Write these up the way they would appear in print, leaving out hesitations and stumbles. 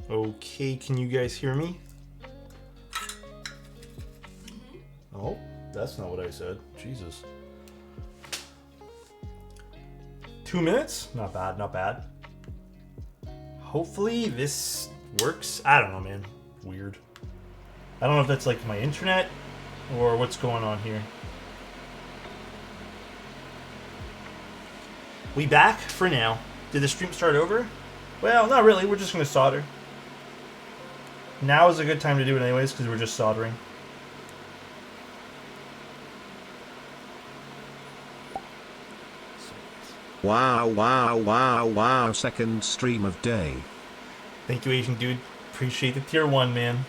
Okay, can you guys hear me? Oh, that's not what I said. Jesus. 2 minutes? Not bad, not bad. Hopefully this works. I don't know, man. Weird. I don't know if that's like my internet or what's going on here. We back for now. Did the stream start over? Well, not really. We're just going to solder. Now is a good time to do it anyways because we're just soldering. Wow, wow, wow, wow, second stream of day. Thank you, Asian dude. Appreciate the tier 1, man.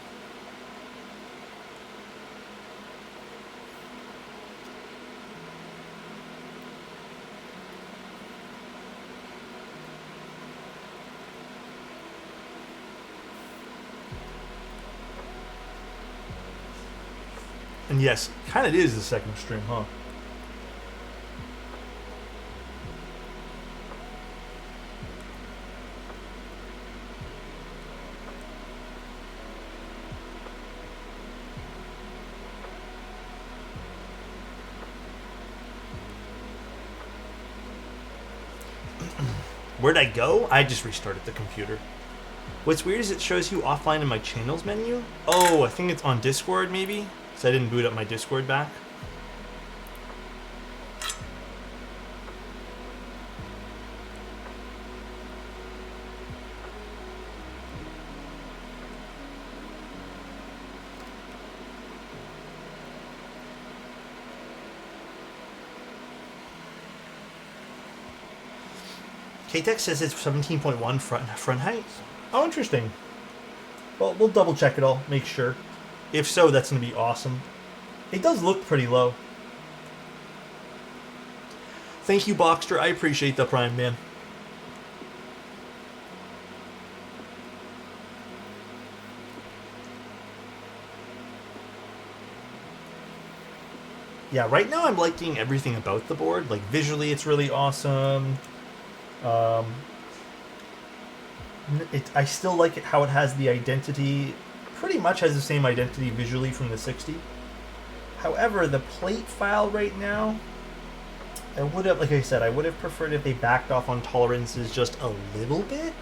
And yes, kind of is the second stream, huh? Where'd I go? I just restarted the computer. What's weird is it shows you offline in my channels menu. Oh, I think it's on Discord maybe? So I didn't boot up my Discord back. KTech says it's 17.1 front height. Oh, interesting. Well, we'll double check it all, make sure. If so, that's going to be awesome. It does look pretty low. Thank you, Boxster. I appreciate the Prime, man. Yeah, right now I'm liking everything about the board. Like, visually, it's really awesome. I still like it how it has the identity, pretty much has the same identity visually from the 60. However, the plate file right now, I would have, like I said, I would have preferred if they backed off on tolerances just a little bit.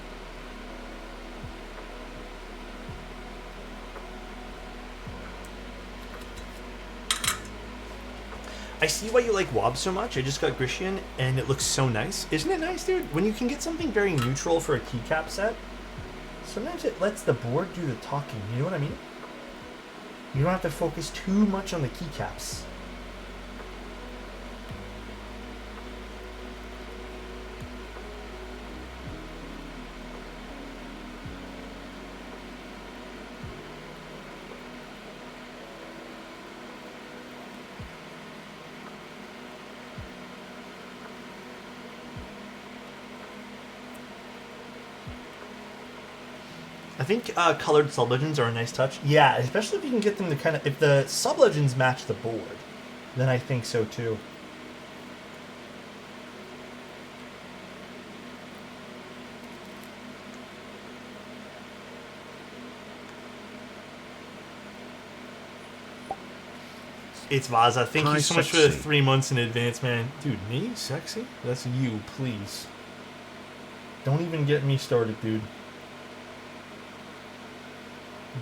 I see why you like Wob so much. I just got Grecian, and it looks so nice. Isn't it nice, dude? When you can get something very neutral for a keycap set, sometimes it lets the board do the talking. You know what I mean? You don't have to focus too much on the keycaps. I think colored sub-legends are a nice touch. Yeah, especially if you can get them to kind of... If the sub-legends match the board, then I think so too. It's Vaza. Thank you so much for the 3 months in advance, man. Dude, me? Sexy? That's you, please. Don't even get me started, dude.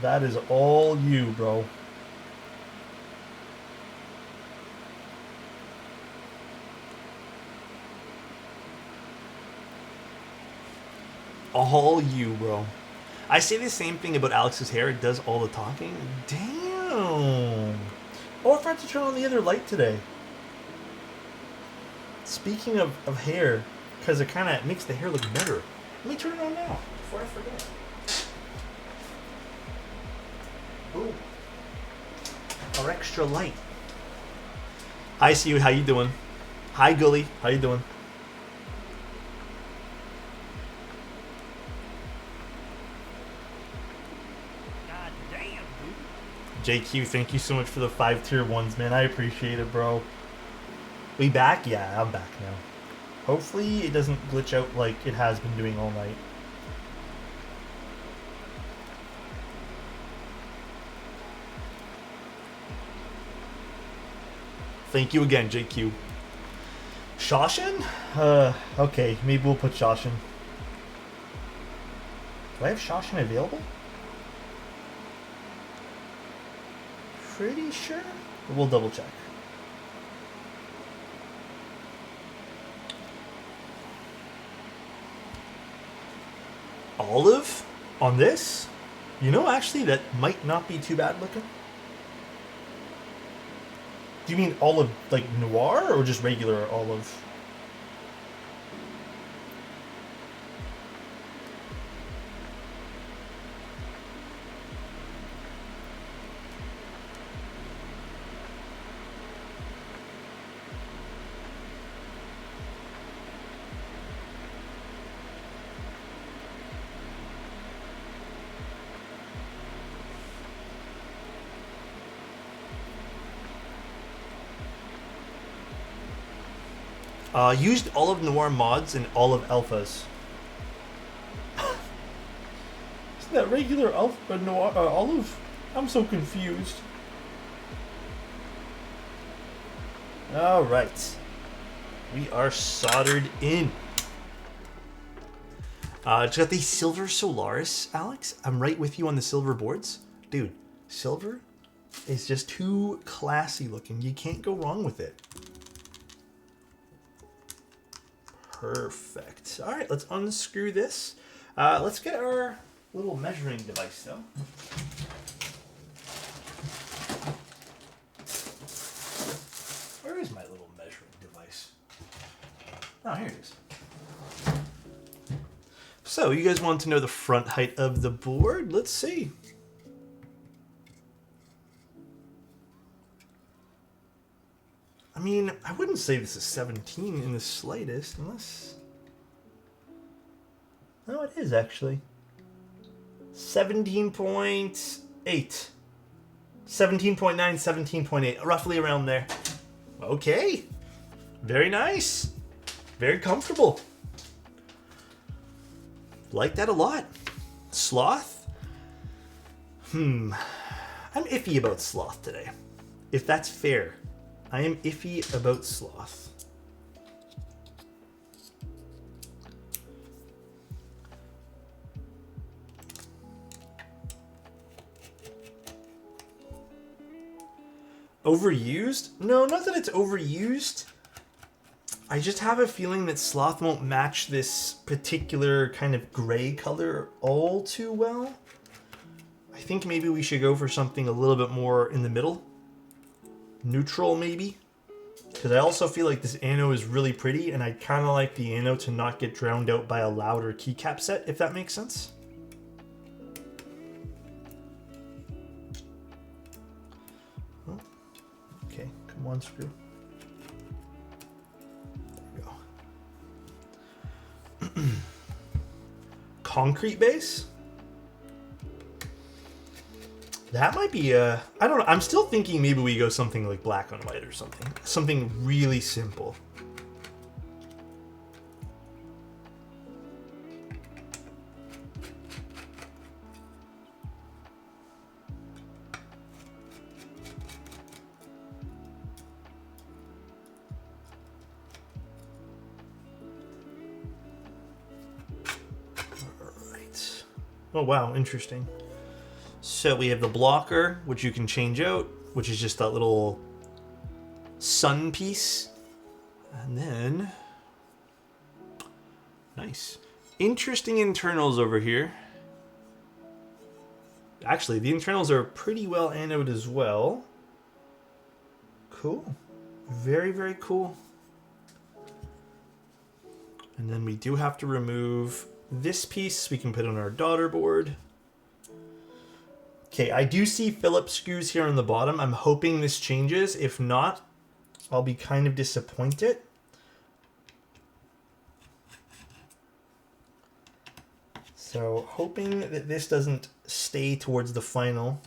That is all you, bro. All you, bro. I say the same thing about Alex's hair. It does all the talking. Damn. Oh, I forgot to turn on the other light today. Speaking of hair, because it kind of makes the hair look better. Let me turn it on now, before I forget. Ooh. Our extra light. Hi, see you. How you doing? Hi, Gully. How you doing? God damn, dude. JQ, thank you so much for the 5 tier 1s, man. I appreciate it, bro. We back? Yeah, I'm back now. Hopefully it doesn't glitch out like it has been doing all night. Thank you again, JQ. Shoshin? Okay, maybe we'll put Shoshin. Do I have Shoshin available? Pretty sure? But we'll double check. Olive? On this? You know, actually, that might not be too bad looking. Do you mean olive, like noir, or just regular olive? Used olive noir mods and olive alphas. Isn't that regular noir olive? I'm so confused. All right, we are soldered in. Just got the silver Solaris, Alex. I'm right with you on the silver boards, dude. Silver is just too classy looking. You can't go wrong with it. Perfect. All right, let's unscrew this. Let's get our little measuring device, though. Where is my little measuring device? Oh, here it is. So, you guys want to know the front height of the board? Let's see. I mean, I wouldn't say this is 17 in the slightest, unless... No, it is, actually. 17.8. 17.9, 17.8, roughly around there. Okay. Very nice. Very comfortable. Like that a lot. Sloth? I'm iffy about sloth today. If that's fair. I am iffy about sloth. Overused? No, not that it's overused. I just have a feeling that sloth won't match this particular kind of gray color all too well. I think maybe we should go for something a little bit more in the middle. Neutral, maybe? Because I also feel like this anno is really pretty, and I'd kind of like the anno to not get drowned out by a louder keycap set, if that makes sense. Oh. Okay, come on, screw. There we go. Concrete base? That might be I don't know. I'm still thinking maybe we go something like black on white or something. Something really simple. All right. Oh, wow. Interesting. So we have the blocker, which you can change out, which is just that little sun piece. And then, nice. Interesting internals over here. Actually, the internals are pretty well anoded as well. Cool. Very, very cool. And then we do have to remove this piece we can put on our Daughterboard. Okay, I do see Phillips screws here on the bottom. I'm hoping this changes. If not, I'll be kind of disappointed. So, hoping that this doesn't stay towards the final.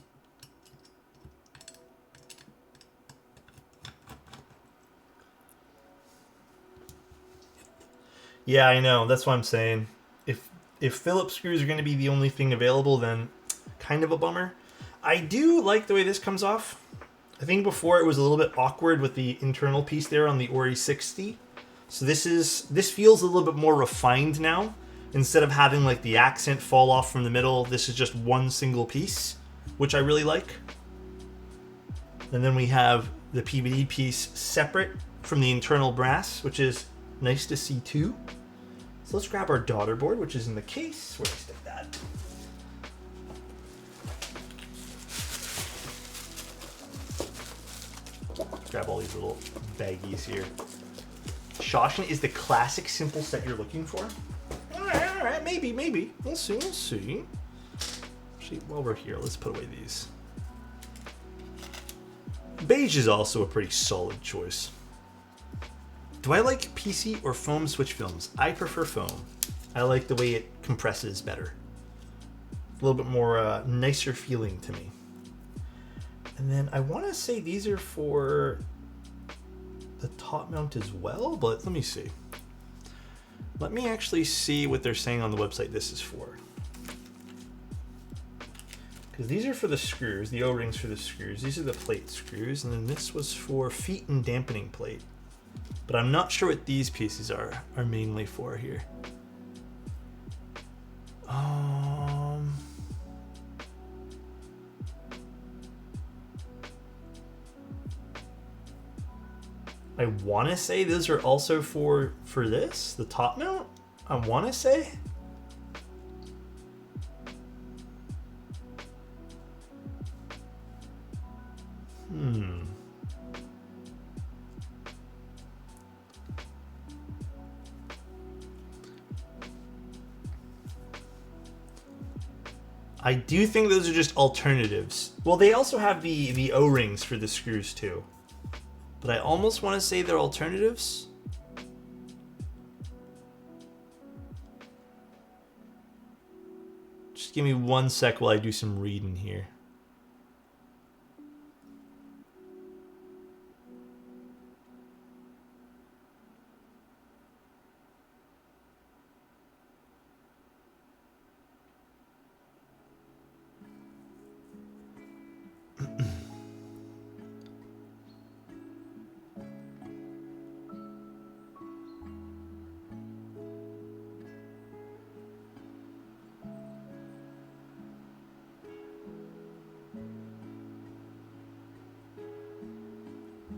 Yeah, I know. That's what I'm saying. If Phillips screws are going to be the only thing available, then kind of a bummer. I do like the way this comes off, I think before it was a little bit awkward with the internal piece there on the ORI 60. So this feels a little bit more refined now. Instead of having like the accent fall off from the middle, this is just one single piece, which I really like. And then we have the PVD piece separate from the internal brass, which is nice to see too. So let's grab our Daughterboard, which is in the case. Where do I stick that? Grab all these little baggies here. Shoshin is the classic simple set you're looking for. All right, maybe. We'll see. Actually, while we're here, let's put away these. Beige is also a pretty solid choice. Do I like PC or foam switch films? I prefer foam. I like the way it compresses better. A little bit more nicer feeling to me. And then I want to say these are for the top mount as well, but let me see. Let me actually see what they're saying on the website this is for. Because these are for the screws, the O-rings for the screws. These are the plate screws, and then this was for feet and dampening plate. But I'm not sure what these pieces are mainly for here. I want to say those are also for this, the top mount. I want to say. I do think those are just alternatives. Well, they also have the O-rings for the screws too. But I almost want to say they're alternatives. Just give me 1 sec while I do some reading here.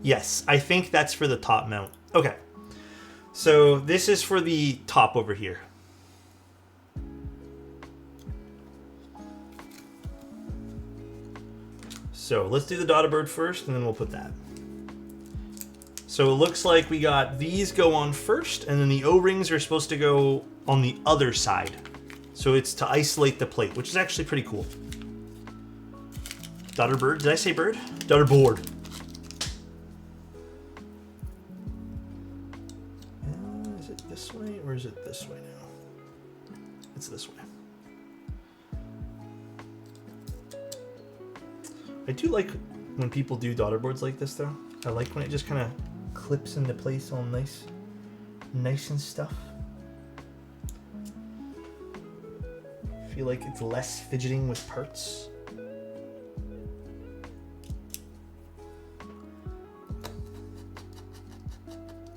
Yes, I think that's for the top mount. Okay. So this is for the top over here. So let's do the Daughterboard first, and then we'll put that. So it looks like we got these go on first, and then the O-rings are supposed to go on the other side. So it's to isolate the plate, which is actually pretty cool. Daughterboard, did I say bird? Daughterboard. Is it this way or is it this way now? It's this way. I do like when people do Daughterboards like this though. I like when it just kind of clips into place all nice and stuff. Feel like it's less fidgeting with parts.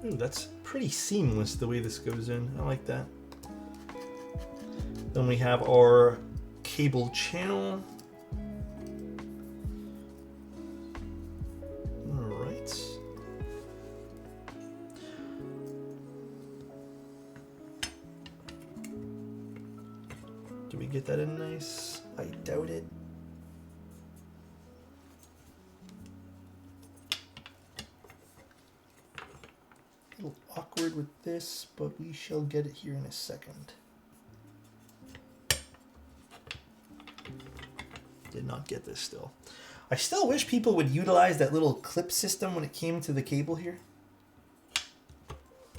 Ooh, that's pretty seamless the way this goes in. I like that. Then we have our cable channel. Alright. Do we get that in nice? I doubt it. A little awkward with this, but we shall get it here in a second. Did not get this still. I still wish people would utilize that little clip system when it came to the cable here.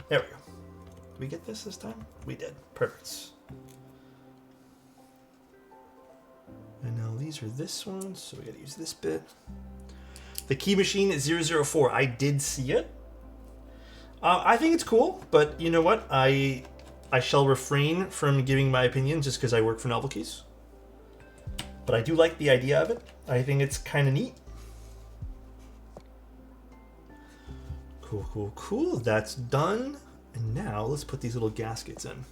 There we go. Did we get this time? We did. Perfect. And now these are this one, so we gotta use this bit. The key machine is 004. I did see it. I think it's cool, but you know what? I shall refrain from giving my opinion just because I work for Novel Keys. But I do like the idea of it. I think it's kind of neat. Cool, cool, cool. That's done. And now let's put these little gaskets in.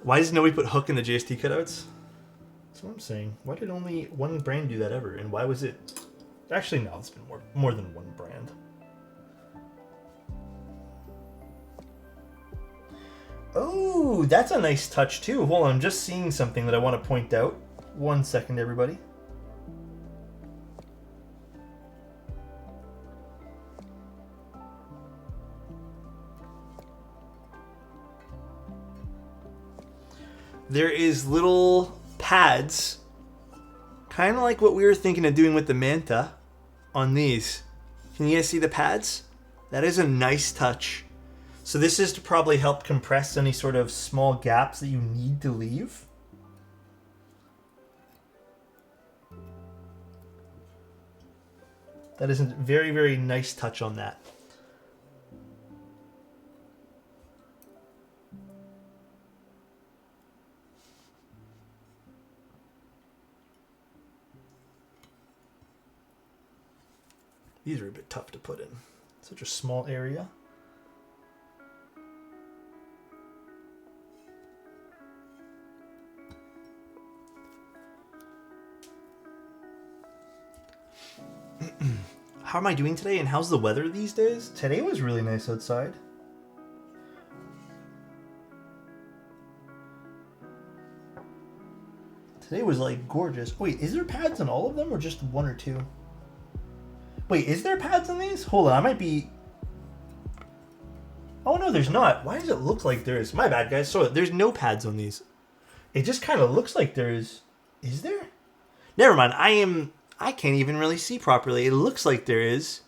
Why does nobody put hook in the JST cutouts? That's what I'm saying. Why did only one brand do that ever? And why was it... Actually, no, it's been more than one brand. Oh, that's a nice touch too. Hold on, I'm just seeing something that I want to point out. 1 second, everybody. There is little pads, kind of like what we were thinking of doing with the Manta on these. Can you guys see the pads? That is a nice touch. So this is to probably help compress any sort of small gaps that you need to leave. That is a very, very nice touch on that. These are a bit tough to put in. Such a small area. How am I doing today and how's the weather these days? Today was really nice outside. Today was like gorgeous. Wait, is there pads on all of them or just one or two? Wait, is there pads on these? Hold on, I might be... Oh no, there's not. Why does it look like there is? My bad, guys. So there's no pads on these. It just kind of looks like there is. Is there? Never mind. I can't even really see properly. It looks like there is,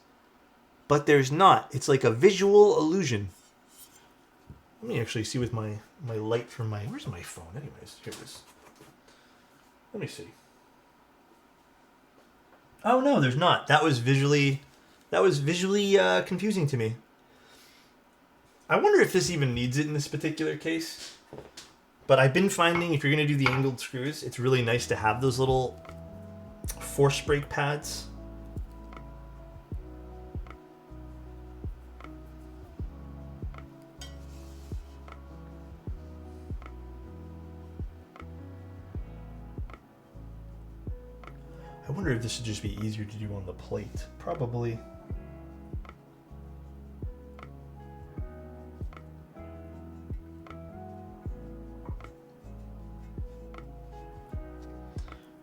but there's not. It's like a visual illusion. Let me actually see with my light from my... Where's my phone anyways? Here it is. Let me see. Oh no, there's not. That was visually confusing to me. I wonder if this even needs it in this particular case. But I've been finding if you're going to do the angled screws, it's really nice to have those little force brake pads. I wonder if this would just be easier to do on the plate. Probably.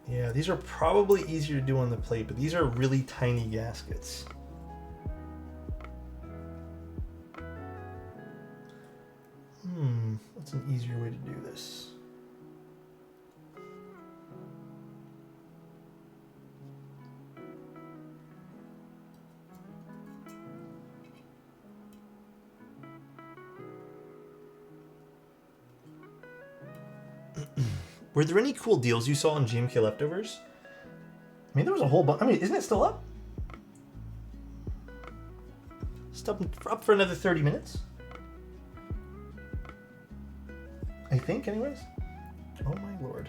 Yeah, these are probably easier to do on the plate, but these are really tiny gaskets. What's an easier way to do this? Were there any cool deals you saw on GMK Leftovers? I mean, there was a whole bunch. I mean, isn't it still up? It's up for another 30 minutes. I think, anyways. Oh my lord.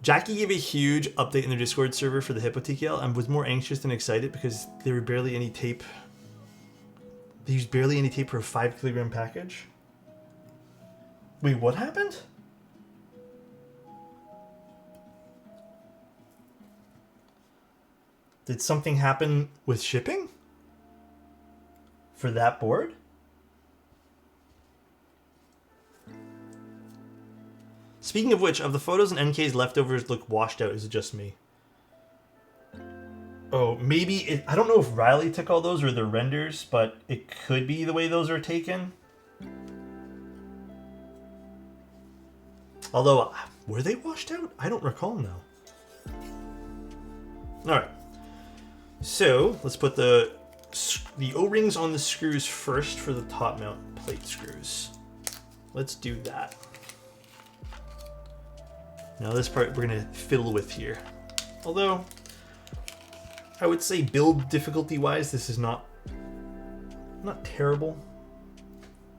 Jackie gave a huge update in their Discord server for the Hippo TKL and was more anxious than excited because there were barely any tape. They used barely any tape for a 5 kilogram package. Wait, what happened? Did something happen with shipping? For that board? Speaking of which, of the photos and NK's leftovers look washed out. Is it just me? Oh, maybe... I don't know if Riley took all those or the renders, but it could be the way those are taken. Although, were they washed out? I don't recall now. Alright. So, let's put the O-rings on the screws first for the top mount plate screws. Let's do that. Now this part we're gonna fiddle with here. Although, I would say build difficulty-wise, this is not terrible.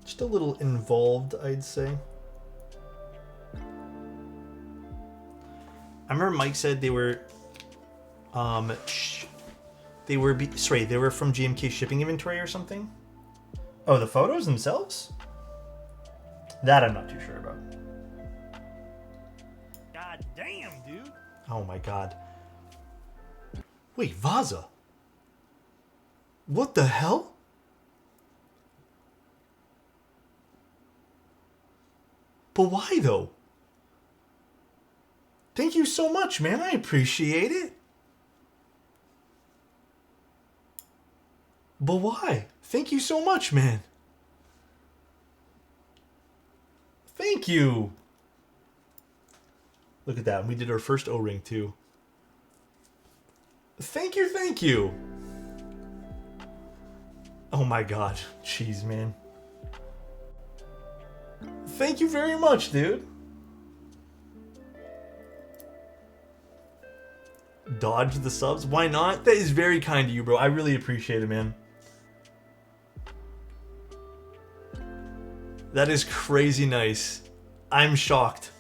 Just a little involved, I'd say. I remember Mike said they were, they were from GMK shipping inventory or something. Oh, the photos themselves? That I'm not too sure about. God damn, dude. Oh my god. Wait, Vaza? What the hell? But why though? Thank you so much, man. I appreciate it. But why? Thank you so much, man. Thank you. Look at that. We did our first O-ring too. Thank you, thank you. Oh my god. Jeez, man. Thank you very much, dude. Dodge the subs? Why not? That is very kind of you, bro. I really appreciate it, man. That is crazy nice. I'm shocked.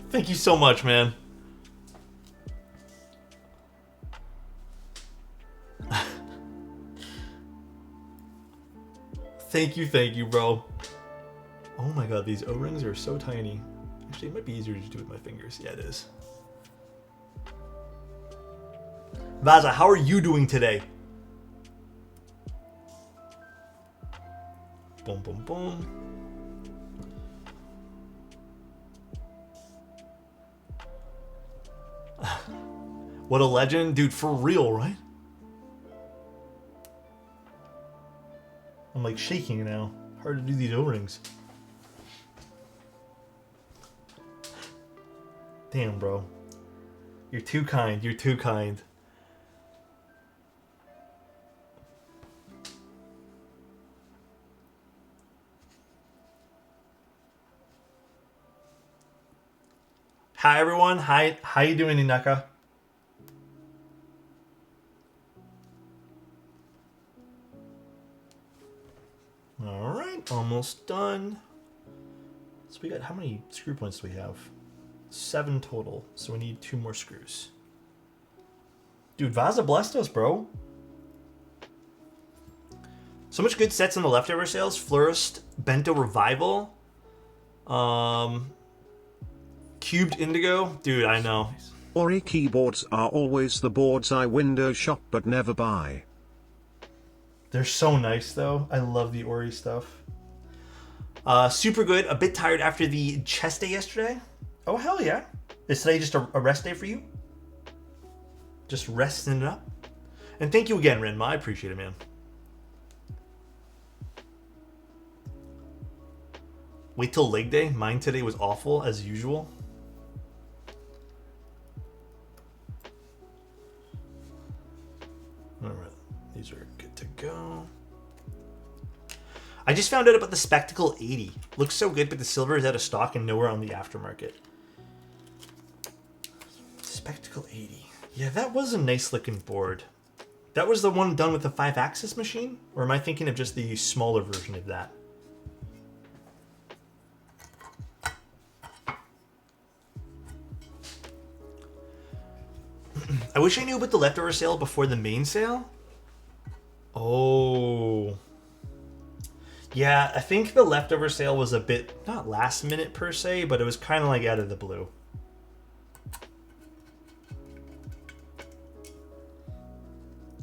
Thank you so much, man. Thank you, bro. Oh my god, these O-rings are so tiny. Actually, it might be easier to do with my fingers. Yeah, it is. Vaza, how are you doing today? Boom, boom, boom. What a legend. Dude, for real, right? I'm like shaking now. Hard to do these O-rings. Damn, bro. You're too kind. You're too kind. Hi, everyone. Hi. How you doing, Inaka? All right. Almost done. So we got, how many screw points do we have? 7 total, so we need 2 more screws. Dude, Vaza blessed us, bro. So much good sets in the leftover sales. Florist, Bento Revival, Cubed Indigo. Dude, I know. ORI keyboards are always the boards I window shop but never buy. They're so nice, though. I love the ORI stuff. Super good. A bit tired after the chest day yesterday. Oh, hell yeah. Is today just a rest day for you? Just resting it up? And thank you again, Renma. I appreciate it, man. Wait till leg day. Mine today was awful, as usual. Alright. These are good to go. I just found out about the Spectacle 80. Looks so good, but the silver is out of stock and nowhere on the aftermarket. Spectacle 80. Yeah, that was a nice looking board. That was the one done with the 5-axis machine? Or am I thinking of just the smaller version of that? I wish I knew about the leftover sale before the main sale. Oh. Yeah, I think the leftover sale was a bit, not last minute per se, but it was kind of like out of the blue.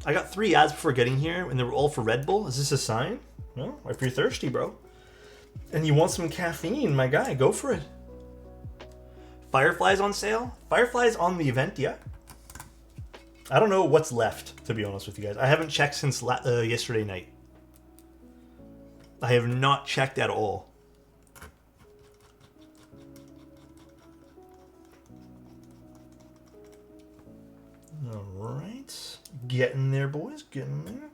I got 3 ads before getting here, and they were all for Red Bull. Is this a sign? No, if you're thirsty, bro. And you want some caffeine, my guy, go for it. Firefly's on sale? Firefly's on the event, yeah. I don't know what's left, to be honest with you guys. I haven't checked since yesterday night. I have not checked at all. Alright. Getting there, boys. Getting there.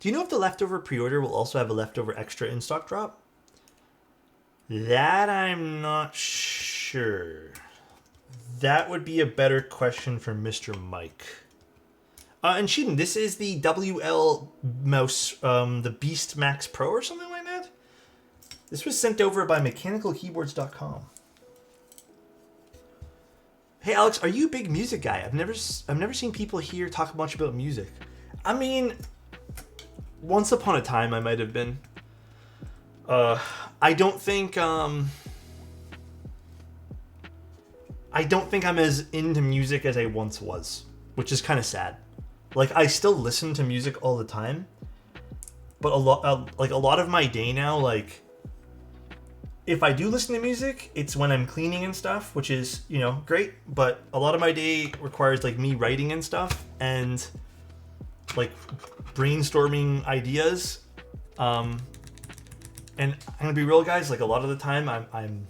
Do you know if the leftover pre-order will also have a leftover extra in-stock drop? That I'm not sure. That would be a better question for Mr. Mike. And Sheedon, this is the WL mouse, the Beast Max Pro or something like that? This was sent over by mechanicalkeyboards.com. Hey Alex, are you a big music guy? I've never seen people here talk much about music. I mean, once upon a time I might have been. I don't think I'm as into music as I once was, which is kind of sad. Like, I still listen to music all the time, but a lot of my day now, like, if I do listen to music, it's when I'm cleaning and stuff, which is, you know, great, but a lot of my day requires, like, me writing and stuff, and, like, brainstorming ideas, and I'm gonna be real, guys, like, a lot of the time, I'm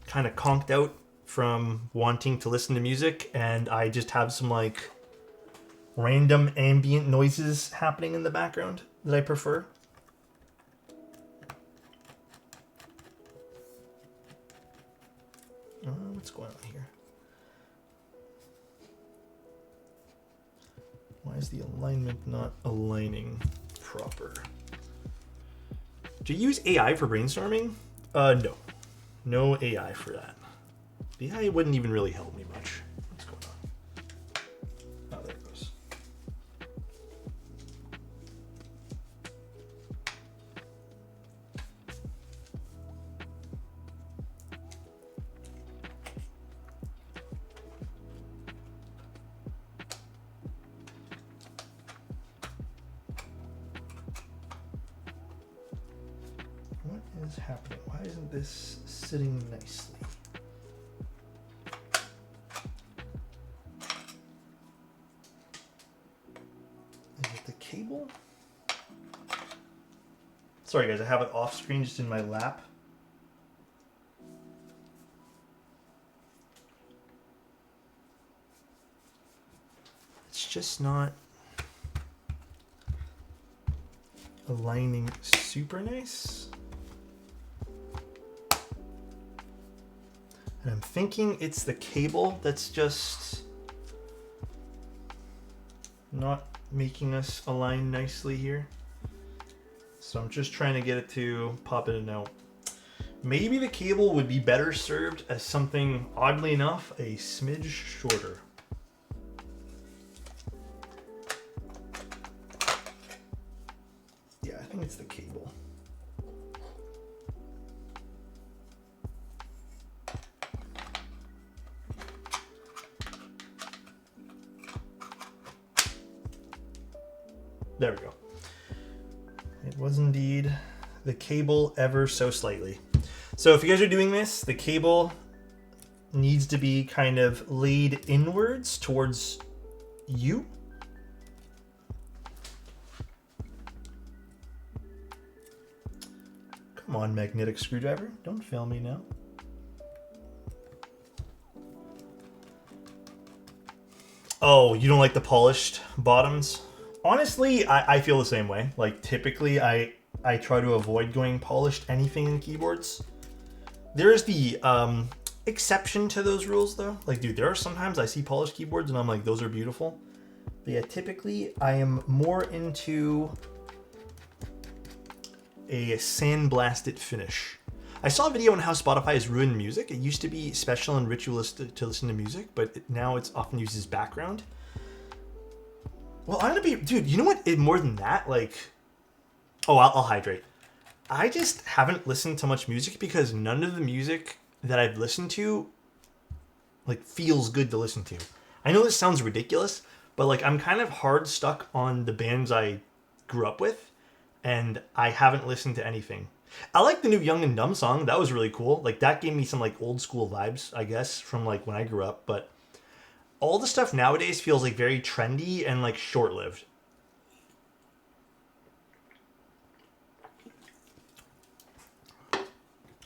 kind of conked out from wanting to listen to music, and I just have some, like, random ambient noises happening in the background that I prefer. What's going on here? Why is the alignment not aligning proper? Do you use AI for brainstorming? No. No AI for that. The AI wouldn't even really help me much. What's going on? Oh, there it goes. What is happening? Why isn't this sitting nicely? Is it the cable? Sorry guys, I have it off screen just in my lap. It's just not aligning super nice. And I'm thinking it's the cable that's just not making us align nicely here. So I'm just trying to get it to pop in and out. Maybe the cable would be better served as something, oddly enough, a smidge shorter. Yeah, I think it's the cable. There we go. It was indeed the cable ever so slightly. So if you guys are doing this, the cable needs to be kind of laid inwards towards you. Come on, magnetic screwdriver. Don't fail me now. Oh, you don't like the polished bottoms? Honestly, I feel the same way. Like, typically, I try to avoid going polished anything in keyboards. There is the exception to those rules, though. Like, dude, there are sometimes I see polished keyboards and I'm like, those are beautiful. But yeah, typically, I am more into a sandblasted finish. I saw a video on how Spotify has ruined music. It used to be special and ritualistic to listen to music, but now it's often used as background. Well, I'm gonna be, dude, you know what? More than that, like, oh, I'll hydrate. I just haven't listened to much music because none of the music that I've listened to, like, feels good to listen to. I know this sounds ridiculous, but, like, I'm kind of hard stuck on the bands I grew up with, and I haven't listened to anything. I like the new Young and Dumb song. That was really cool. Like, that gave me some, like, old school vibes, I guess, from, like, when I grew up, but all the stuff nowadays feels like very trendy and like short-lived.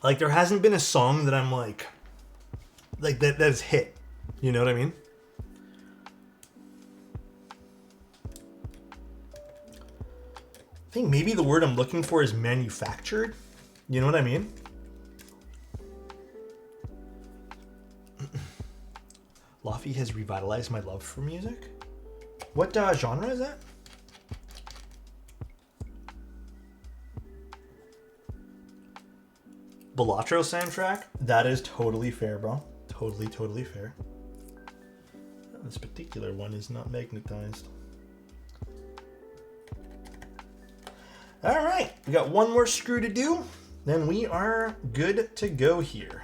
Like, there hasn't been a song that I'm like that has hit. You know what I mean? I think maybe the word I'm looking for is manufactured. You know what I mean? Luffy has revitalized my love for music. What genre is that? Balatro soundtrack? That is totally fair, bro. Totally fair. This particular one is not magnetized. Alright, we got one more screw to do. Then we are good to go here.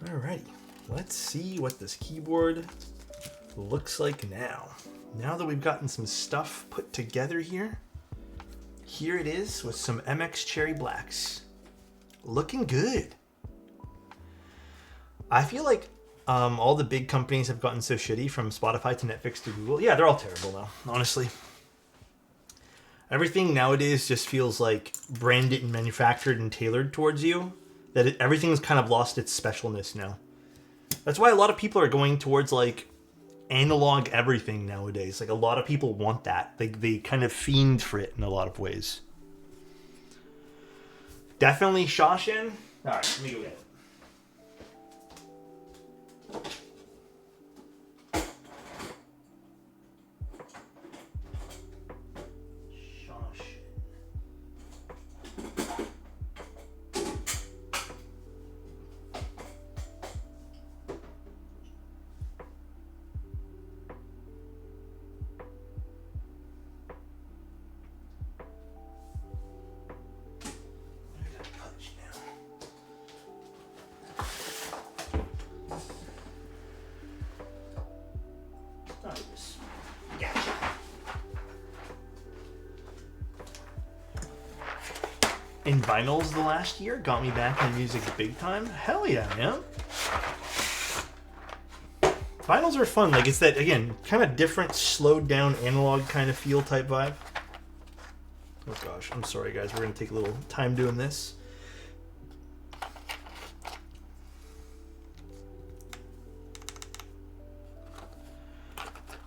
Alrighty, let's see what this keyboard looks like now. Now that we've gotten some stuff put together here, here it is with some MX Cherry Blacks. Looking good. I feel like all the big companies have gotten so shitty, from Spotify to Netflix to Google. Yeah, they're all terrible now, honestly. Everything nowadays just feels like branded and manufactured and tailored towards you, that everything's kind of lost its specialness now. That's why a lot of people are going towards like analog everything nowadays. Like a lot of people want that. They kind of fiend for it in a lot of ways. Definitely Shawshin. All right, let me go get it. In vinyls the last year got me back in music big time. Hell yeah, man. Vinyls are fun. Like, it's that, again, kind of different, slowed down, analog kind of feel type vibe. Oh gosh, I'm sorry guys. We're going to take a little time doing this.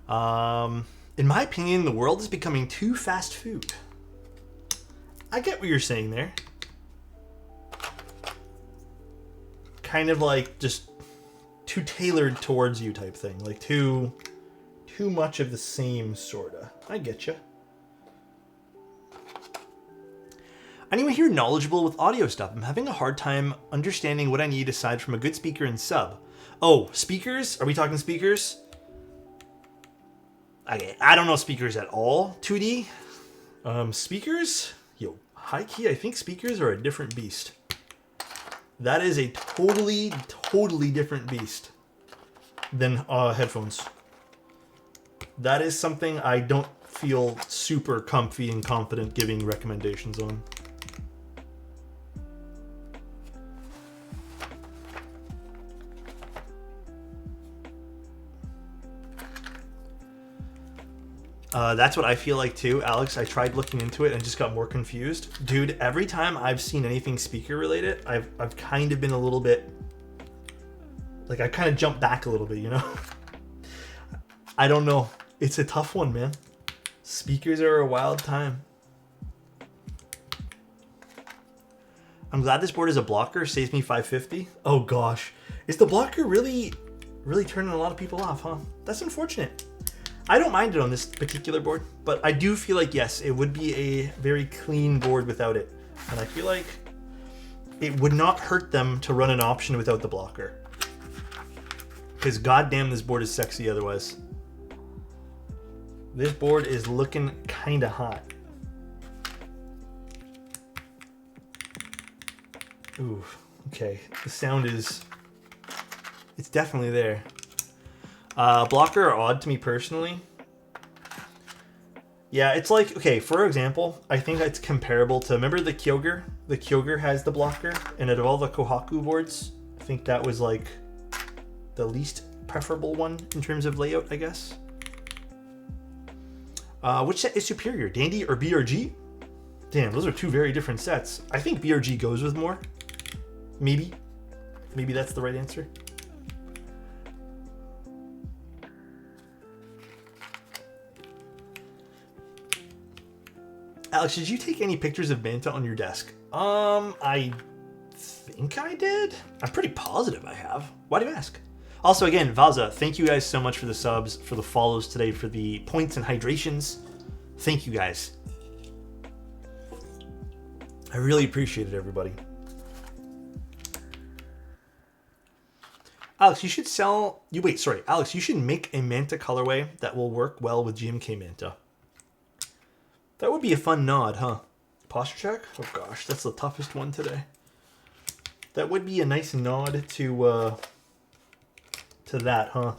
In my opinion, the world is becoming too fast food. I get what you're saying there. Kind of like just too tailored towards you type thing. Like too much of the same, sorta. I get you. Anyone here knowledgeable with audio stuff? I'm having a hard time understanding what I need aside from a good speaker and sub. Oh, speakers? Are we talking speakers? Okay, I don't know speakers at all. 2D? Speakers? Yo, high key, I think speakers are a different beast. That is a totally different beast than headphones. That is something I don't feel super comfy and confident giving recommendations on. That's what I feel like too, Alex. I tried looking into it and just got more confused. Dude, every time I've seen anything speaker related, I've kind of been a little bit... Like, I kind of jumped back a little bit, you know? I don't know. It's a tough one, man. Speakers are a wild time. I'm glad this board is a blocker. Saves me $550. Oh, gosh. Is the blocker really turning a lot of people off, huh? That's unfortunate. I don't mind it on this particular board, but I do feel like, yes, it would be a very clean board without it. And I feel like it would not hurt them to run an option without the blocker. Because goddamn, this board is sexy otherwise. This board is looking kind of hot. Ooh, okay. The sound is... It's definitely there. Blocker are odd to me personally. Yeah, it's like, okay, for example, I think it's comparable to, remember the Kyogre? The Kyogre has the blocker, and out of all the Kohaku boards, I think that was like the least preferable one in terms of layout, I guess. Which set is superior, Dandy or BRG? Damn, those are two very different sets. I think BRG goes with more. Maybe. Maybe that's the right answer. Alex, did you take any pictures of Manta on your desk? I think I did. I'm pretty positive I have. Why do you ask? Also, again, Vaza, thank you guys so much for the subs, for the follows today, for the points and hydrations. Thank you guys. I really appreciate it, everybody. Alex, you should sell... Alex, you should make a Manta colorway that will work well with GMK Manta. That would be a fun nod, huh? Posture check? Oh gosh, that's the toughest one today. That would be a nice nod to that, huh?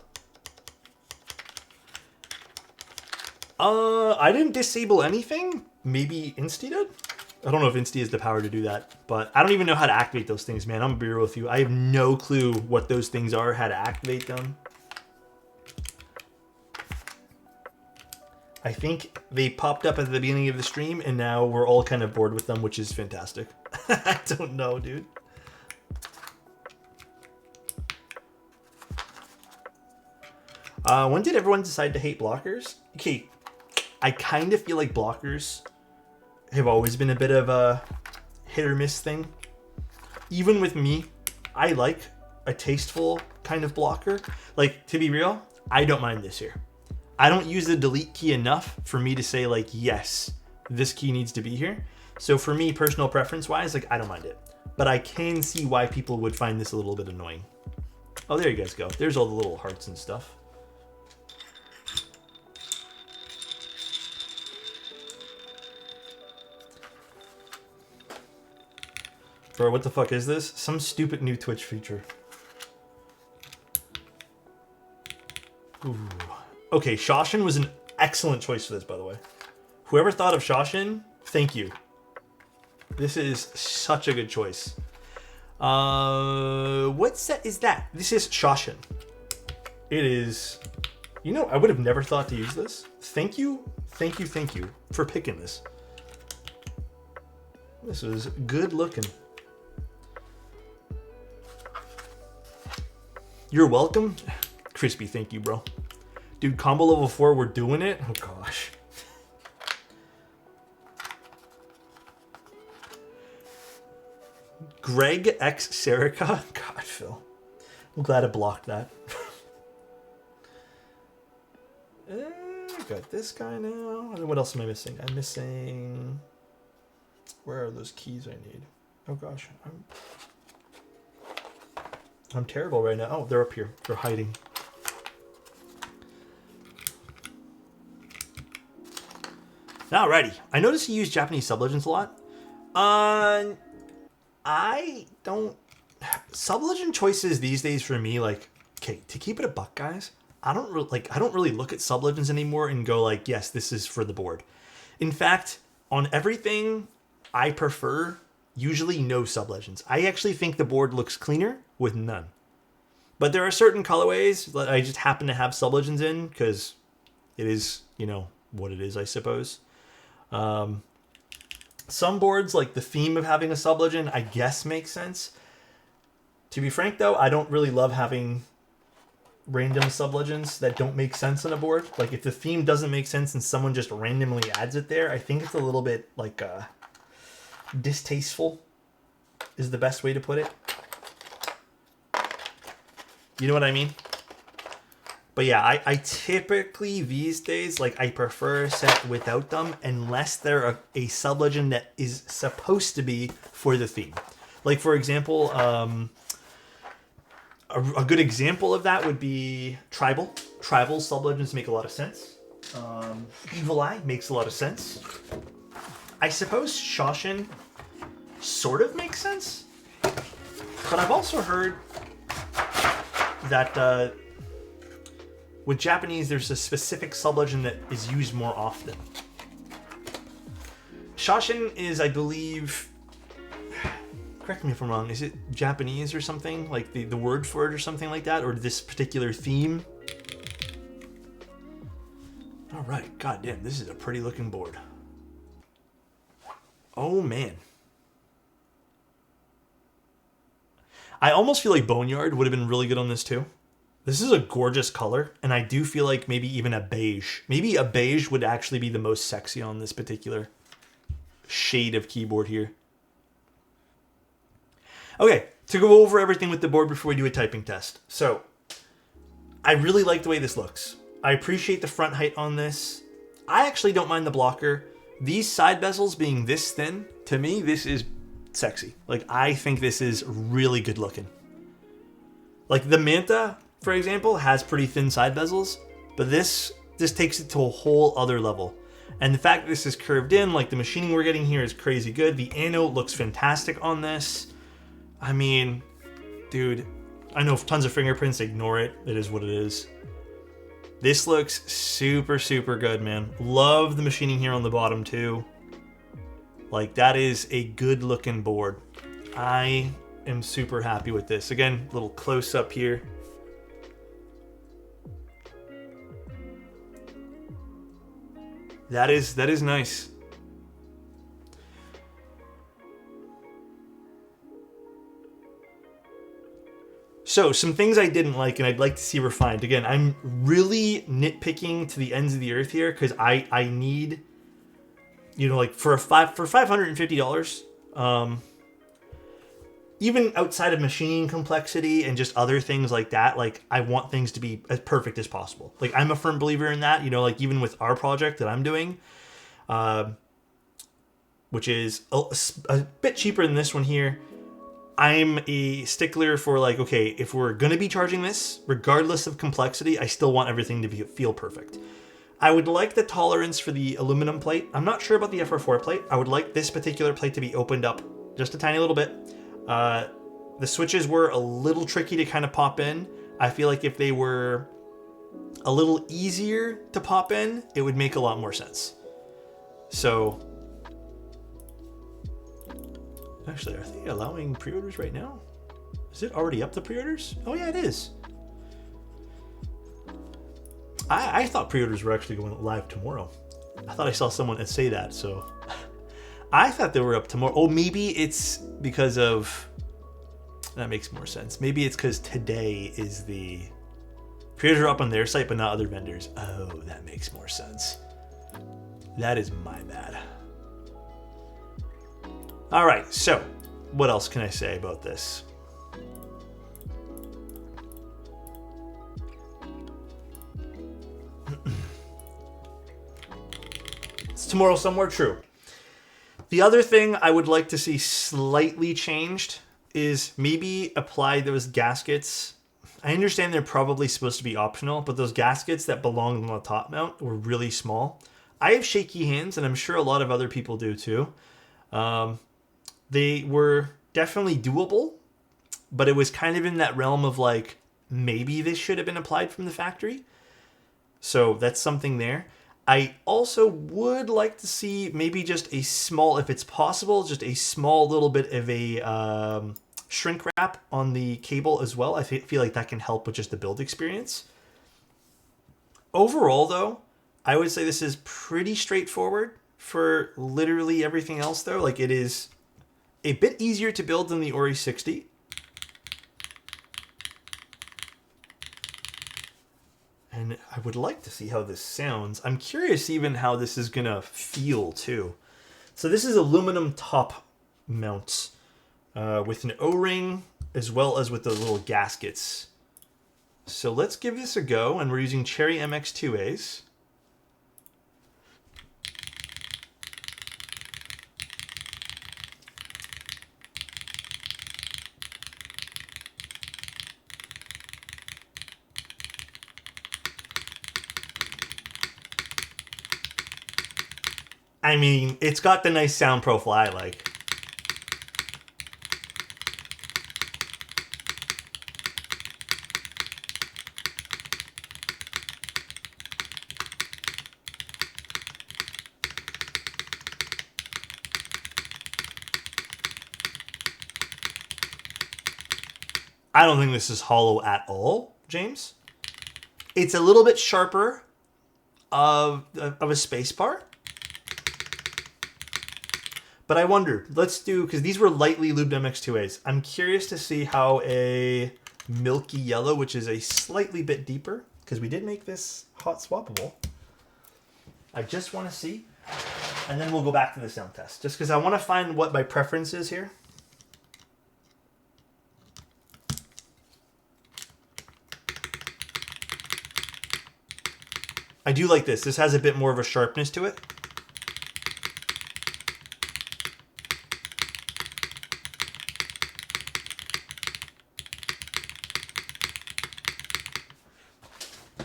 I didn't disable anything. Maybe Insti did? I don't know if Insti has the power to do that, but I don't even know how to activate those things, man. I'm gonna be real with you. I have no clue what those things are, how to activate them. I think they popped up at the beginning of the stream, and now we're all kind of bored with them, which is fantastic. I don't know, dude. When did everyone decide to hate blockers? Okay, I kind of feel like blockers have always been a bit of a hit or miss thing. Even with me, I like a tasteful kind of blocker. Like, to be real, I don't mind this here. I don't use the delete key enough for me to say, like, yes, this key needs to be here. So for me, personal preference wise, like, I don't mind it. But I can see why people would find this a little bit annoying. Oh, there you guys go. There's all the little hearts and stuff. Bro, what the fuck is this? Some stupid new Twitch feature. Ooh. Okay, Shoshin was an excellent choice for this, by the way. Whoever thought of Shoshin, thank you. This is such a good choice. What set is that? This is Shoshin. It is... You know, I would have never thought to use this. Thank you for picking this. This is good looking. You're welcome. Crispy, thank you, bro. Dude, combo level 4, we're doing it? Oh, gosh. Greg X Serica? God, Phil. I'm glad I blocked that. Got this guy now. What else am I missing? I'm missing... Where are those keys I need? Oh, gosh. I'm terrible right now. Oh, they're up here. They're hiding. Alrighty. I notice you use Japanese sublegends a lot. I don't... Sublegend choices these days for me, like... Okay, to keep it a buck, guys, I don't really look at sublegends anymore and go like, yes, this is for the board. In fact, on everything, I prefer usually no sublegends. I actually think the board looks cleaner with none. But there are certain colorways that I just happen to have sublegends in because it is, you know, what it is, I suppose. Some boards, like the theme of having a sublegend, I guess makes sense. To be frank, though, I don't really love having random sublegends that don't make sense on a board. Like, if the theme doesn't make sense and someone just randomly adds it there, I think it's a little bit, like, distasteful is the best way to put it. You know what I mean? But yeah, I typically these days, like, I prefer a set without them unless they're a sublegend that is supposed to be for the theme. Like, for example, a good example of that would be Tribal. Tribal sublegends make a lot of sense. Evil Eye makes a lot of sense. I suppose Shoshin sort of makes sense. But I've also heard that with Japanese, there's a specific sublegend that is used more often. Shoshin is, I believe... Correct me if I'm wrong, is it Japanese or something? Like the word for it or something like that? Or this particular theme? Alright, goddamn, this is a pretty looking board. Oh man. I almost feel like Boneyard would have been really good on this too. This is a gorgeous color, and I do feel like maybe even a beige. Maybe a beige would actually be the most sexy on this particular shade of keyboard here. Okay, to go over everything with the board before we do a typing test. So, I really like the way this looks. I appreciate the front height on this. I actually don't mind the blocker. These side bezels being this thin, to me, this is sexy. Like, I think this is really good looking. Like, the Manta, for example, has pretty thin side bezels, but this takes it to a whole other level. And the fact that this is curved in, like the machining we're getting here is crazy good. The anode looks fantastic on this. I mean, dude, I know tons of fingerprints, ignore it. It is what it is. This looks super, super good, man. Love the machining here on the bottom, too. Like, that is a good-looking board. I am super happy with this. Again, little close-up here. That is nice. So, some things I didn't like and I'd like to see refined. Again, I'm really nitpicking to the ends of the earth here because I need, you know, like for $550, even outside of machining complexity and just other things like that, like I want things to be as perfect as possible. Like I'm a firm believer in that, you know, like even with our project that I'm doing, which is a bit cheaper than this one here. I'm a stickler for like, okay, if we're going to be charging this, regardless of complexity, I still want everything to feel perfect. I would like the tolerance for the aluminum plate. I'm not sure about the FR4 plate. I would like this particular plate to be opened up just a tiny little bit. The switches were a little tricky to kind of pop in. I feel like if they were a little easier to pop in, it would make a lot more sense. So... Actually, are they allowing pre-orders right now? Is it already up to pre-orders? Oh yeah, it is. I thought pre-orders were actually going live tomorrow. I thought I saw someone say that, so... I thought they were up tomorrow. Oh, maybe it's because of... That makes more sense. Maybe it's because today is the... Pre-orders are up on their site, but not other vendors. Oh, that makes more sense. That is my bad. All right, so what else can I say about this? It's tomorrow somewhere, true. The other thing I would like to see slightly changed is maybe apply those gaskets. I understand they're probably supposed to be optional, but those gaskets that belong on the top mount were really small. I have shaky hands, and I'm sure a lot of other people do too. They were definitely doable, but it was kind of in that realm of like, maybe this should have been applied from the factory. So that's something there. I also would like to see maybe just a small, if it's possible, just a small little bit of a shrink wrap on the cable as well. I feel like that can help with just the build experience. Overall, though, I would say this is pretty straightforward for literally everything else, though. Like, it is a bit easier to build than the ORI 60. And I would like to see how this sounds. I'm curious even how this is going to feel, too. So this is aluminum top mounts with an O-ring as well as with the little gaskets. So let's give this a go. And we're using Cherry MX2As. I mean, it's got the nice sound profile I like. I don't think this is hollow at all, James. It's a little bit sharper of a space bar. But I wonder, let's do, because these were lightly lubed MX2As. I'm curious to see how a milky yellow, which is a slightly bit deeper, because we did make this hot swappable. I just want to see. And then we'll go back to the sound test. Just because I want to find what my preference is here. I do like this. This has a bit more of a sharpness to it.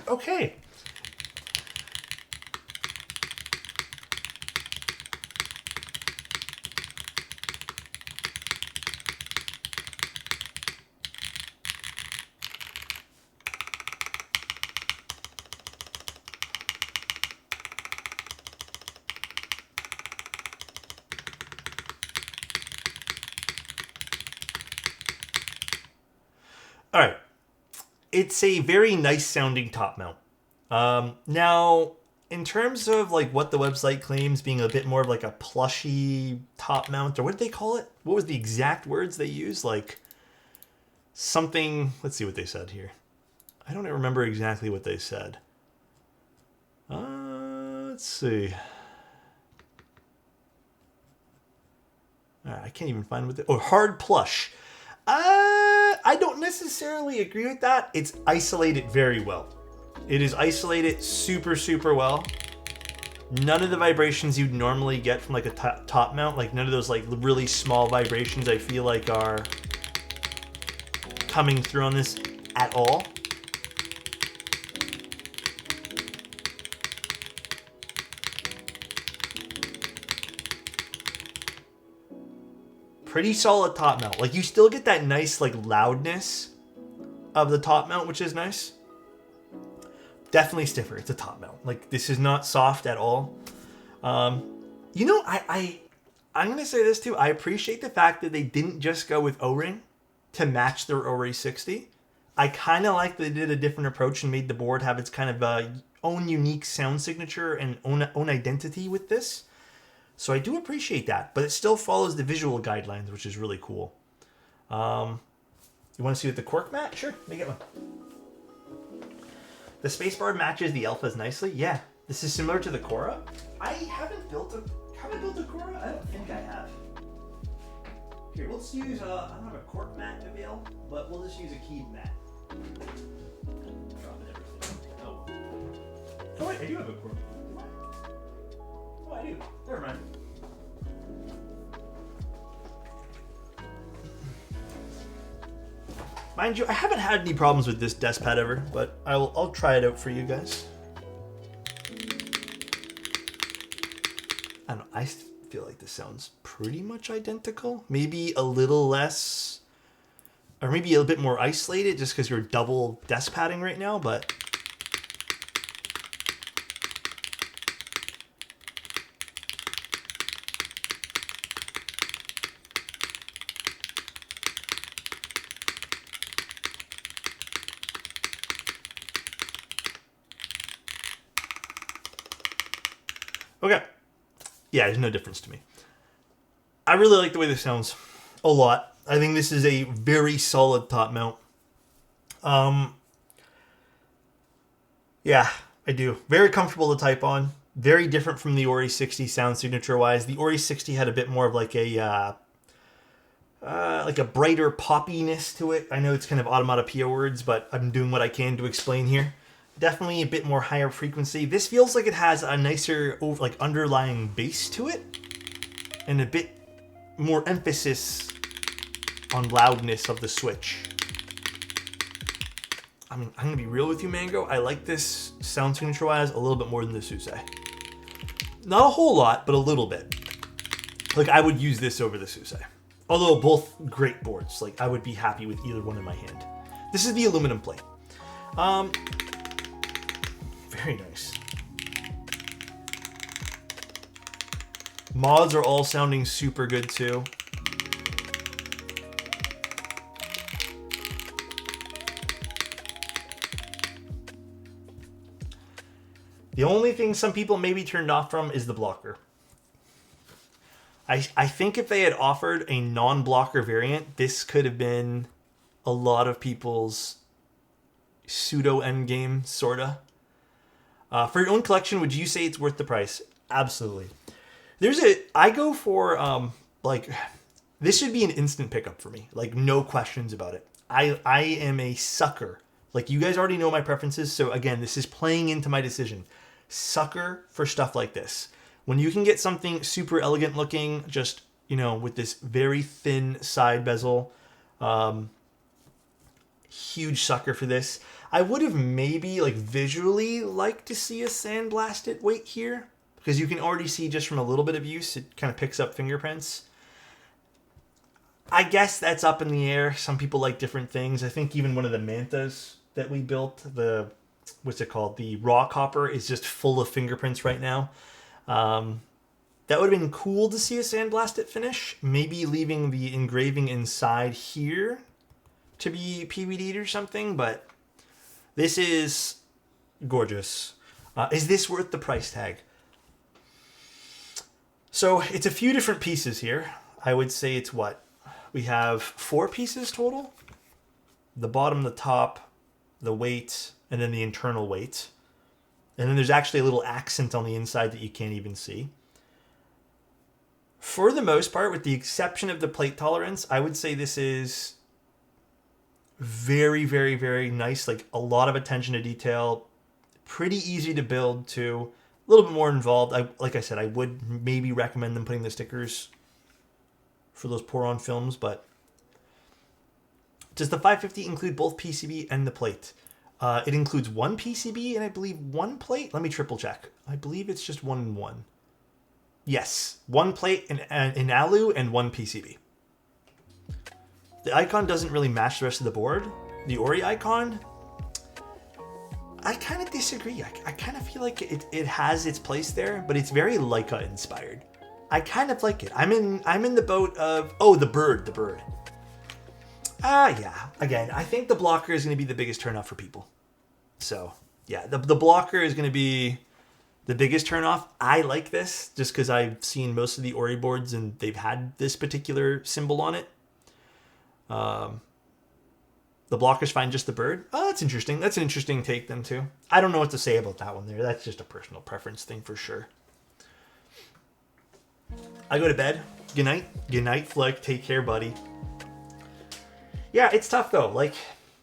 Okay. All right. It's a very nice sounding top mount. Now, in terms of like what the website claims being a bit more of like a plushy top mount, or what did they call it? What was the exact words they used? Like something, let's see what they said here. I don't remember exactly what they said. Let's see. I can't even find what they... Oh, hard plush. I don't necessarily agree with that. It's isolated very well. It is isolated super, super well. None of the vibrations you'd normally get from like a top mount, like none of those like really small vibrations I feel like are coming through on this at all. Pretty solid top mount. Like you still get that nice like loudness of the top mount, which is nice. Definitely stiffer. It's a top mount. Like this is not soft at all. You know, I'm gonna say this too. I appreciate the fact that they didn't just go with O-ring to match their ORI 60. I kind of like that they did a different approach and made the board have its kind of own unique sound signature and own identity with this. So I do appreciate that, but it still follows the visual guidelines, which is really cool. You want to see what the cork mat? Sure, let me get one. The spacebar matches the alphas nicely. Yeah, this is similar to the Cora. I haven't built a Cora. I don't think I have. Here, let's use. I don't have a cork mat avail, but we'll just use a keyed mat. Dropping everything. Oh. Oh wait, I do have a cork. Oh, I do. Never mind. Mind you, I haven't had any problems with this desk pad ever, but I'll try it out for you guys. I don't know, I feel like this sounds pretty much identical. Maybe a little less, or maybe a bit more isolated just because you're double desk padding right now, but... Okay. Yeah, there's no difference to me. I really like the way this sounds a lot. I think this is a very solid top mount. Yeah, I do. Very comfortable to type on. Very different from the ORI 60 sound signature-wise. The ORI 60 had a bit more of like a brighter poppiness to it. I know it's kind of automatopoeia words, but I'm doing what I can to explain here. Definitely a bit more higher frequency. This feels like it has a nicer underlying bass to it and a bit more emphasis on loudness of the switch. I mean, I'm gonna be real with you, Mango. I like this sound signature-wise a little bit more than the Suse. Not a whole lot, but a little bit. Like I would use this over the Suse. Although both great boards. Like I would be happy with either one in my hand. This is the aluminum plate. Very nice. Mods are all sounding super good too. The only thing some people may be turned off from is the blocker. I think if they had offered a non-blocker variant, this could have been a lot of people's pseudo endgame, sorta. For your own collection, would you say it's worth the price? Absolutely. I go for, this should be an instant pickup for me. Like, no questions about it. I am a sucker. Like, you guys already know my preferences, so again, this is playing into my decision. sucker for stuff like this. When you can get something super elegant looking, just, with this very thin side bezel, huge sucker for this. I would have maybe visually liked to see a sandblasted weight here, because you can already see just from a little bit of use, it kind of picks up fingerprints. I guess that's up in the air. Some people like different things. I think even one of the mantas that we built, what's it called? The raw copper is just full of fingerprints right now. That would have been cool to see a sandblasted finish. Maybe leaving the engraving inside here to be PVD'd or something, but this is gorgeous. Is this worth the price tag? So it's a few different pieces here. I would say it's what? We have 4 pieces total. The bottom, the top, the weight, and then the internal weight. And then there's actually a little accent on the inside that you can't even see. For the most part, with the exception of the plate tolerance, I would say this is very, very, very nice. A lot of attention to detail. Pretty easy to build too. A little bit more involved. Like I said, I would maybe recommend them putting the stickers for those pour-on films, but does the 550 include both PCB and the plate? It includes 1 PCB and I believe 1 plate. Let me triple check. I believe it's just 1 and 1. Yes, 1 plate in alu and 1 PCB. The icon doesn't really match the rest of the board. The ORI icon, I kind of disagree. I kind of feel like it has its place there, but it's very Leica inspired. I kind of like it. I'm in the boat of the bird. Yeah. Again, I think the blocker is going to be the biggest turnoff for people. So yeah, the blocker is going to be the biggest turnoff. I like this just because I've seen most of the ORI boards and they've had this particular symbol on it. The blocker's fine, just the bird. Oh, that's interesting. That's an interesting take then too. I don't know what to say about that one there. That's just a personal preference thing for sure. I go to bed. Good night. Good night, Flick. Take care, buddy. Yeah, it's tough though.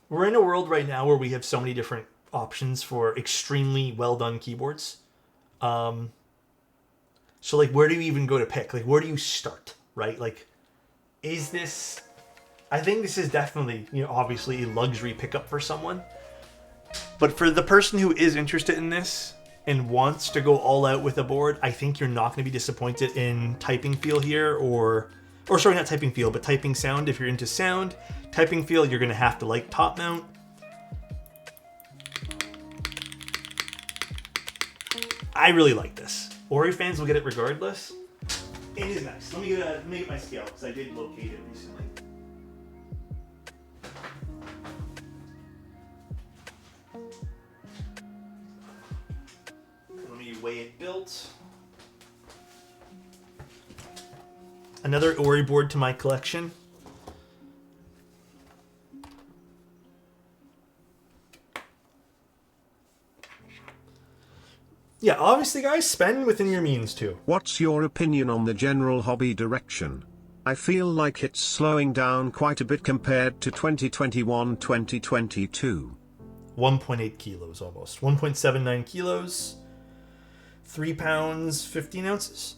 We're in a world right now where we have so many different options for extremely well done keyboards. So where do you even go to pick? Where do you start, right? Is this... I think this is definitely, obviously a luxury pickup for someone. But for the person who is interested in this and wants to go all out with a board, I think you're not going to be disappointed in typing feel here, or sorry, not typing feel, but typing sound. If you're into sound, typing feel, you're going to have to like top mount. I really like this. ORI fans will get it regardless. It is nice. Let me get my scale because I did locate it recently. Way it built. Another ORI board to my collection. Yeah, obviously guys, spend within your means too. What's your opinion on the general hobby direction? I feel like it's slowing down quite a bit compared to 2021-2022. 1.8 kilos almost. 1.79 kilos. 3 pounds, 15 ounces?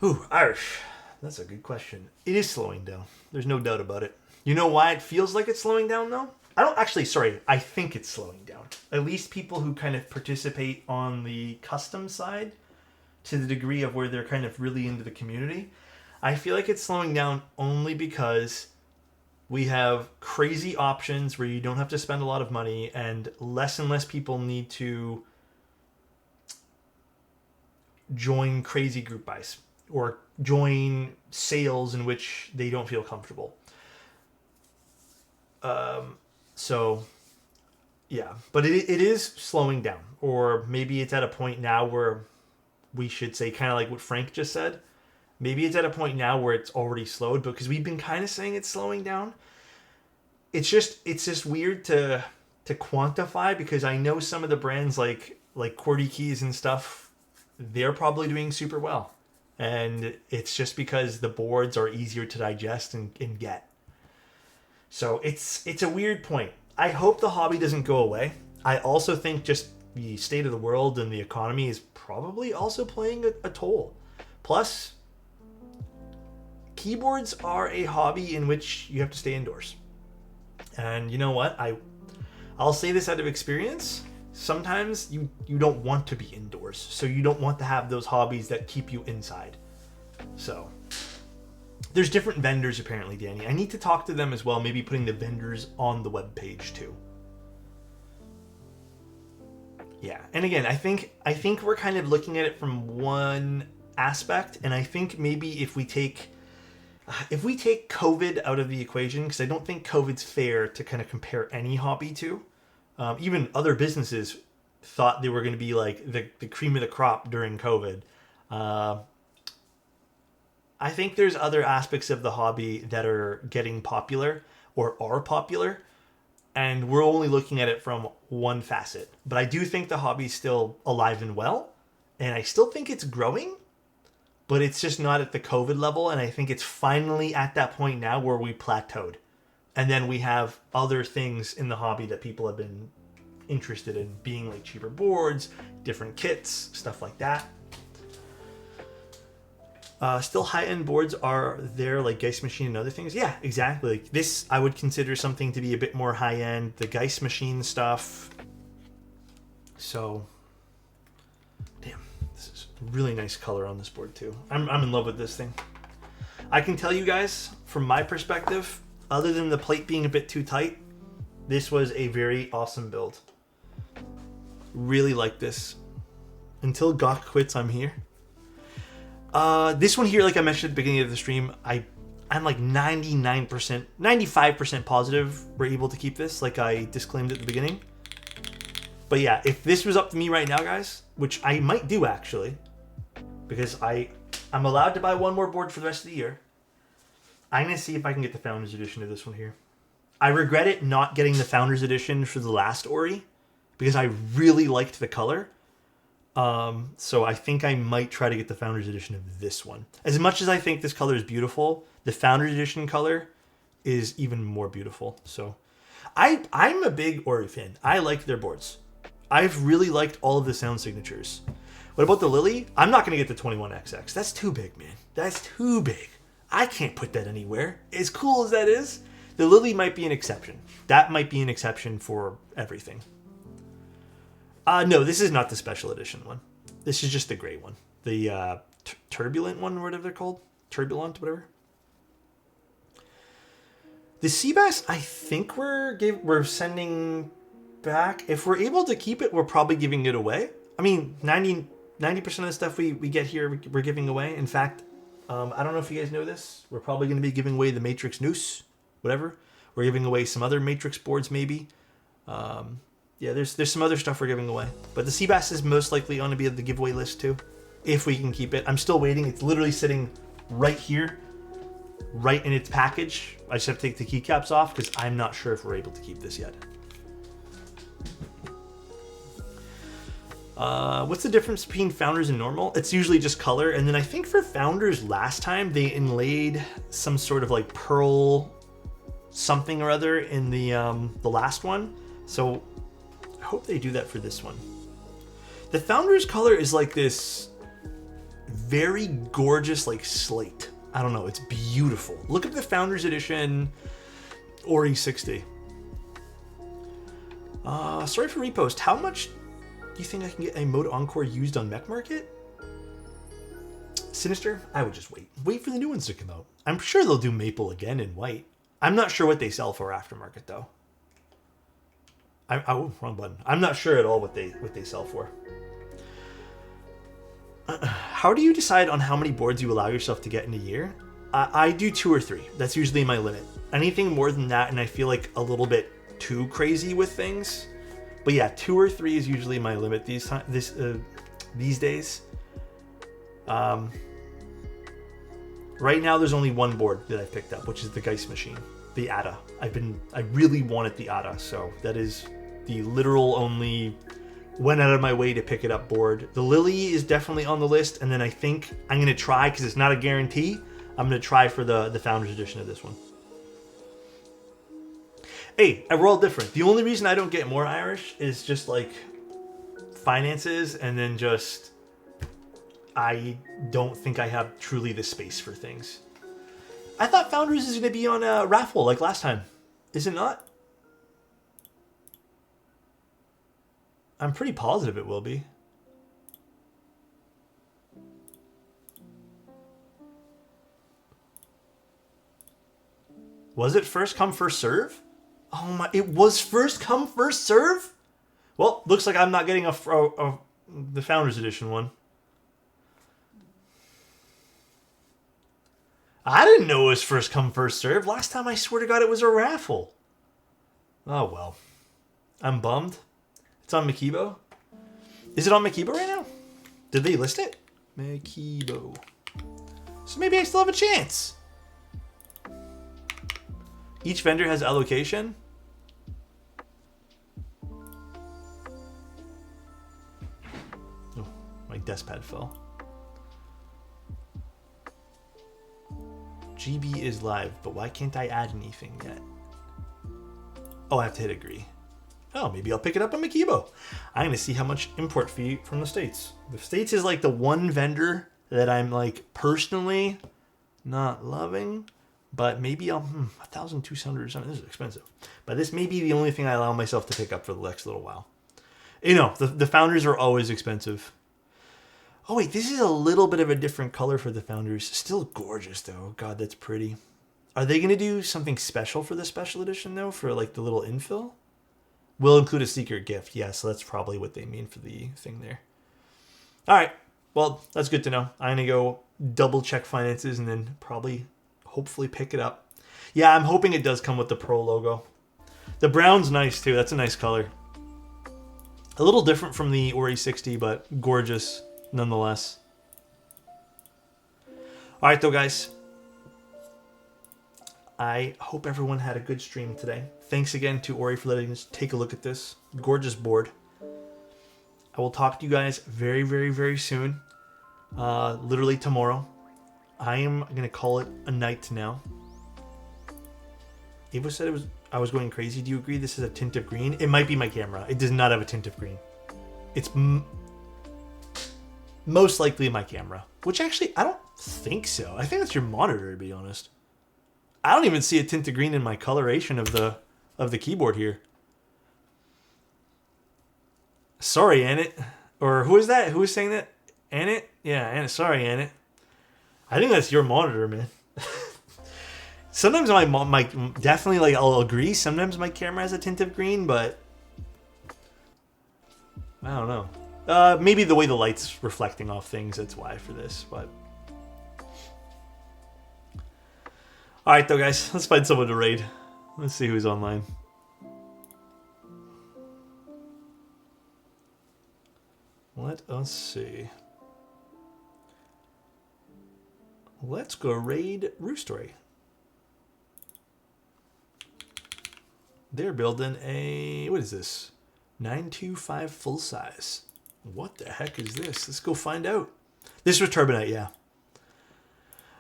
Whew, Irish. That's a good question. It is slowing down. There's no doubt about it. You know why it feels like it's slowing down, though? I think it's slowing down. At least people who kind of participate on the custom side, to the degree of where they're kind of really into the community, I feel like it's slowing down only because we have crazy options where you don't have to spend a lot of money, and less people need to join crazy group buys or join sales in which they don't feel comfortable. So yeah, but it is slowing down, or maybe it's at a point now where we should say, kind of like what Frank just said, maybe it's at a point now where it's already slowed, because we've been kind of saying it's slowing down. It's just weird to quantify, because I know some of the brands like QWERTY keys and stuff, they're probably doing super well. And it's just because the boards are easier to digest and get. So it's a weird point. I hope the hobby doesn't go away. I also think just the state of the world and the economy is probably also playing a toll. Plus, keyboards are a hobby in which you have to stay indoors. And you know what? I'll say this out of experience. Sometimes you don't want to be indoors, so you don't want to have those hobbies that keep you inside. So there's different vendors apparently, Danny. I need to talk to them as well, maybe putting the vendors on the webpage too. Yeah, and again, I think we're kind of looking at it from one aspect, and I think maybe if we take COVID out of the equation, because I don't think COVID's fair to kind of compare any hobby to. Even other businesses thought they were going to be like the cream of the crop during COVID. I think there's other aspects of the hobby that are getting popular or are popular, and we're only looking at it from one facet. But I do think the hobby's still alive and well, and I still think it's growing, but it's just not at the COVID level, and I think it's finally at that point now where we plateaued. And then we have other things in the hobby that people have been interested in, being like cheaper boards, different kits, stuff like that. Still high-end boards are there, like Geist Machine and other things. Yeah, exactly. Like this, I would consider something to be a bit more high-end. The Geist Machine stuff. So, damn, this is a really nice color on this board too. I'm in love with this thing. I can tell you guys, from my perspective, other than the plate being a bit too tight, this was a very awesome build. Really like this. Until Gawk quits, I'm here. This one here, like I mentioned at the beginning of the stream, I'm like 99%, 95% positive we're able to keep this, like I disclaimed at the beginning. But yeah, if this was up to me right now, guys, which I might do actually, because I'm allowed to buy one more board for the rest of the year. I'm going to see if I can get the Founders Edition of this one here. I regret it not getting the Founders Edition for the last ORI, because I really liked the color. So I think I might try to get the Founders Edition of this one. As much as I think this color is beautiful, the Founders Edition color is even more beautiful. So I'm a big ORI fan. I like their boards. I've really liked all of the sound signatures. What about the Lily? I'm not going to get the 21XX. That's too big, man. That's too big. I can't put that anywhere. As cool as that is, the Lily might be an exception. That might be an exception for everything. No, this is not the special edition one. This is just the gray one. The turbulent one, whatever they're called. Turbulent, whatever. The Seabass, I think we're sending back. If we're able to keep it, we're probably giving it away. I mean, 90% of the stuff we get here, we're giving away. In fact, I don't know if you guys know this. We're probably going to be giving away the Matrix Noose, whatever. We're giving away some other Matrix boards, maybe. Yeah, there's some other stuff we're giving away. But the Seabass is most likely on to be at the giveaway list too, if we can keep it. I'm still waiting. It's literally sitting right here, right in its package. I just have to take the keycaps off because I'm not sure if we're able to keep this yet. What's the difference between Founders and normal? It's usually just color. And then I think for Founders last time, they inlaid some sort of like pearl something or other in the last one. So I hope they do that for this one. The Founders color is like this very gorgeous like slate. I don't know, it's beautiful. Look at the Founders Edition ORI 60. Sorry for repost. How much do you think I can get a Mode Encore used on Mech Market? Sinister? I would just wait. Wait for the new ones to come out. I'm sure they'll do Maple again in white. I'm not sure what they sell for aftermarket though. Oh, wrong button. I'm not sure at all what they sell for. How do you decide on how many boards you allow yourself to get in a year? I do 2 or 3. That's usually my limit. Anything more than that, and I feel like a little bit too crazy with things. But yeah, 2 or 3 is usually my limit these days. Right now, there's only one board that I've picked up, which is the Geist Machine, the ATA. I really wanted the ATA, so that is the literal only went out of my way to pick it up board. The Lily is definitely on the list, and then I think I'm going to try, because it's not a guarantee, I'm going to try for the Founders Edition of this one. Hey, we're all different. The only reason I don't get more Irish is just like, finances, and then just I don't think I have truly the space for things. I thought Founders is going to be on a raffle like last time. Is it not? I'm pretty positive it will be. Was it first come, first serve? Oh my, it was first come, first serve? Well, looks like I'm not getting the Founders Edition one. I didn't know it was first come, first serve. Last time, I swear to God, it was a raffle. Oh, well. I'm bummed. It's on Makibo. Is it on Makibo right now? Did they list it? Makibo. So maybe I still have a chance. Each vendor has allocation. Oh, my desk pad fell. GB is live, but why can't I add anything yet? Oh, I have to hit agree. Oh, maybe I'll pick it up on Makibo. I'm going to see how much import fee from the States. The States is like the one vendor that I'm like personally not loving. But maybe I'll, 1,200 or something. This is expensive. But this may be the only thing I allow myself to pick up for the next little while. You know, the Founders are always expensive. Oh, wait, this is a little bit of a different color for the Founders. Still gorgeous, though. God, that's pretty. Are they going to do something special for the special edition, though, for like the little infill? Will include a secret gift. Yeah, so that's probably what they mean for the thing there. All right. Well, that's good to know. I'm going to go double check finances and then probably hopefully pick it up. Yeah, I'm hoping it does come with the Pro logo. The brown's nice too. That's a nice color. A little different from the ORI 60, but gorgeous nonetheless. All right, though, guys. I hope everyone had a good stream today. Thanks again to Ori for letting us take a look at this gorgeous board. I will talk to you guys very, very, very soon. Literally tomorrow. I am going to call it a night now. Ava said I was going crazy. Do you agree this is a tint of green? It might be my camera. It does not have a tint of green. It's most likely my camera. Which actually, I don't think so. I think it's your monitor, to be honest. I don't even see a tint of green in my coloration of the keyboard here. Sorry, Annette. Or who is that? Who is saying that? Annette? Yeah, Annette. Sorry, Annette. I think that's your monitor, man. Sometimes my definitely, like, I'll agree. Sometimes my camera has a tint of green, but I don't know. Maybe the way the light's reflecting off things, that's why for this, but all right, though, guys. Let's find someone to raid. Let's see who's online. Let us see. Let's go raid Roostory. They're building a, what is this? 925 full size. What the heck is this? Let's go find out. This was Turbinite, yeah.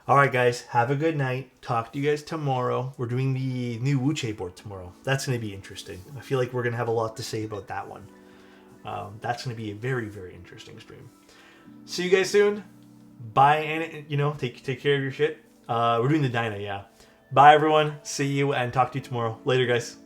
All right, guys. Have a good night. Talk to you guys tomorrow. We're doing the new Wuche board tomorrow. That's going to be interesting. I feel like we're going to have a lot to say about that one. That's going to be a very, very interesting stream. See you guys soon. Bye, and you know, take care of your shit. We're doing the Dyna, yeah. Bye, everyone. See you and talk to you tomorrow. Later, guys.